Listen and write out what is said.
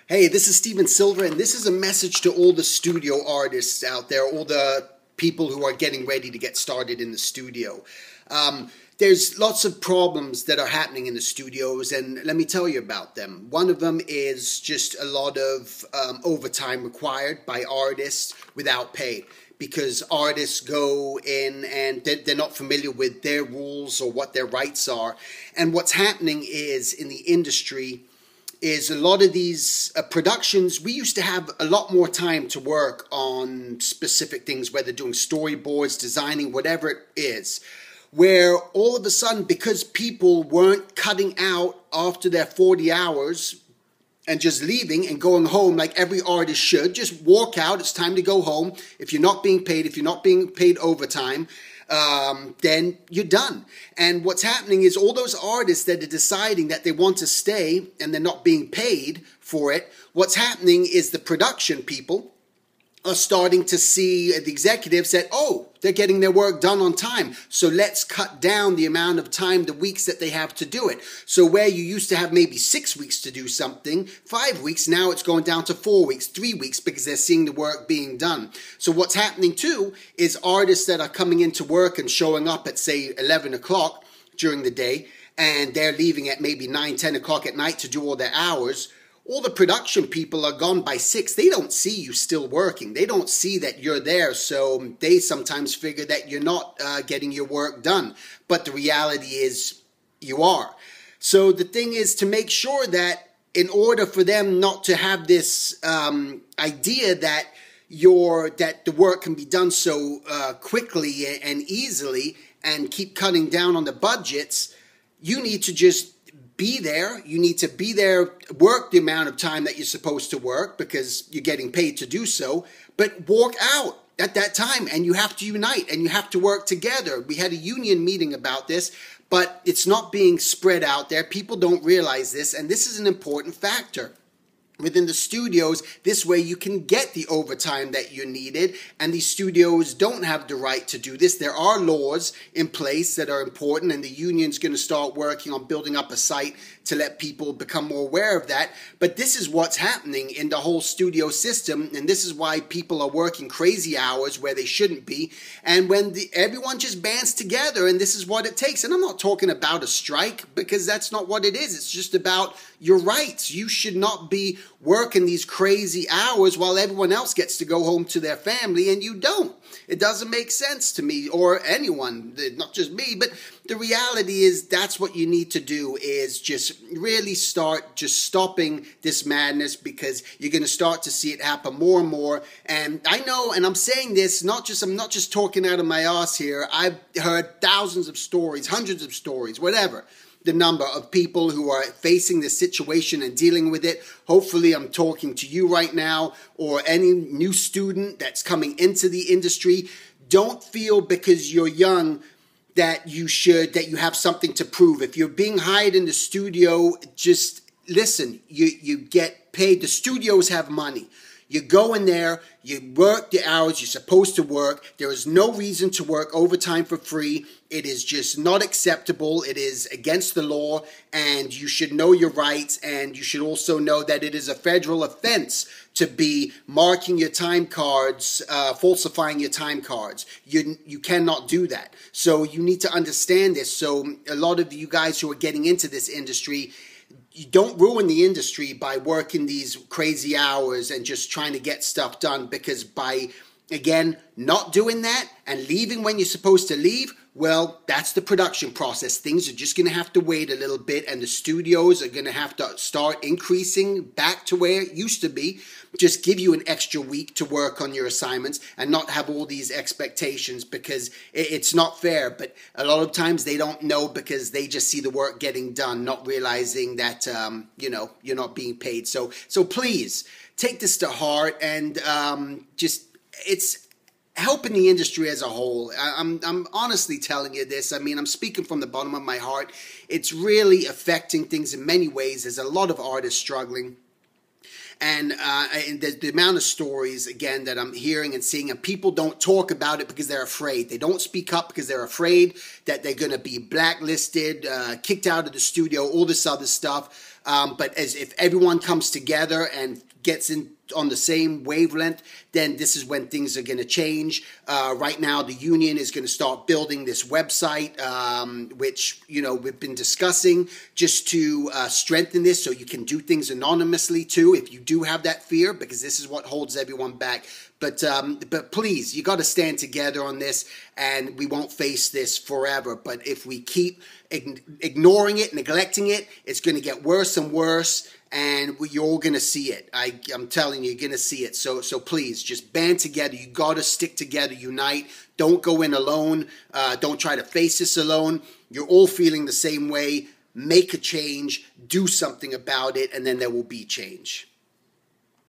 Hey, this is Steven Silver, and this is a message to all the studio artists out there, all the people who are getting ready to get started in the studio. There's lots of problems that are happening in the studios, and let me tell you about them. One of them is just a lot of overtime required by artists without pay, because artists go in and they're not familiar with their rules or what their rights are. And what's happening is in the industry is a lot of these productions, we used to have a lot more time to work on specific things, whether doing storyboards, designing, whatever it is, where all of a sudden, because people weren't cutting out after their 40 hours and just leaving and going home like every artist should, just walk out, it's time to go home. If you're not being paid overtime, then you're done. And what's happening is all those artists that are deciding that they want to stay and they're not being paid for it, what's happening is the production people are starting to see the executives that, oh, they're getting their work done on time, so let's cut down the amount of time, the weeks that they have to do it. So where you used to have maybe 6 weeks to do something, 5 weeks, now it's going down to 4 weeks, 3 weeks, because they're seeing the work being done. So what's happening too is artists that are coming into work and showing up at, say, 11 o'clock during the day, and they're leaving at maybe 9, 10 o'clock at night to do all their hours. All the production people are gone by 6. They don't see you still working. They don't see that you're there, so they sometimes figure that you're not getting your work done. But the reality is you are. So the thing is to make sure that in order for them not to have this idea that the work can be done so quickly and easily and keep cutting down on the budgets, you need to just be there. You need to be there, work the amount of time that you're supposed to work because you're getting paid to do so, but walk out at that time, and you have to unite and you have to work together. We had a union meeting about this, but it's not being spread out there. People don't realize this, and this is an important factor. Within the studios, this way you can get the overtime that you needed, and these studios don't have the right to do this. There are laws in place that are important, and the union's going to start working on building up a site to let people become more aware of that. But this is what's happening in the whole studio system, and this is why people are working crazy hours where they shouldn't be. And when everyone just bands together, and this is what it takes. And I'm not talking about a strike, because that's not what it is. It's just about your rights. You should not be working these crazy hours while everyone else gets to go home to their family and you don't. It doesn't make sense to me or anyone, not just me, but the reality is that's what you need to do, is just really start just stopping this madness, because you're going to start to see it happen more and more. And I know, and I'm saying this, I'm not just talking out of my ass here. I've heard thousands of stories, hundreds of stories, whatever the number of people who are facing this situation and dealing with it. Hopefully I'm talking to you right now, or any new student that's coming into the industry. Don't feel because you're young that you have something to prove. If you're being hired in the studio, just listen, you get paid. The studios have money. You go in there, you work the hours you're supposed to work. There is no reason to work overtime for free. It is just not acceptable. It is against the law, and you should know your rights, and you should also know that it is a federal offense to be marking your time cards, falsifying your time cards. You cannot do that. So you need to understand this. So a lot of you guys who are getting into this industry, you don't ruin the industry by working these crazy hours and just trying to get stuff done, because by, again, not doing that and leaving when you're supposed to leave, well, that's the production process. Things are just going to have to wait a little bit, and the studios are going to have to start increasing back to where it used to be. Just give you an extra week to work on your assignments and not have all these expectations, because it's not fair. But a lot of times they don't know, because they just see the work getting done, not realizing that, you're not being paid. So please take this to heart, and it's helping the industry as a whole. I'm honestly telling you this. I mean, I'm speaking from the bottom of my heart. It's really affecting things in many ways. There's a lot of artists struggling. And the amount of stories, again, that I'm hearing and seeing, and people don't talk about it because they're afraid. They don't speak up because they're afraid that they're going to be blacklisted, kicked out of the studio, all this other stuff. But as if everyone comes together and gets in on the same wavelength, then this is when things are going to change. Right now, the union is going to start building this website, which, you know, we've been discussing, just to strengthen this so you can do things anonymously too, if you do have that fear, because this is what holds everyone back. But please, you got to stand together on this, and we won't face this forever. But if we keep ignoring it, neglecting it, it's going to get worse and worse. And you're all going to see it. I'm telling you, you're going to see it. So please, just band together. You got to stick together, unite. Don't go in alone. Don't try to face this alone. You're all feeling the same way. Make a change. Do something about it, and then there will be change.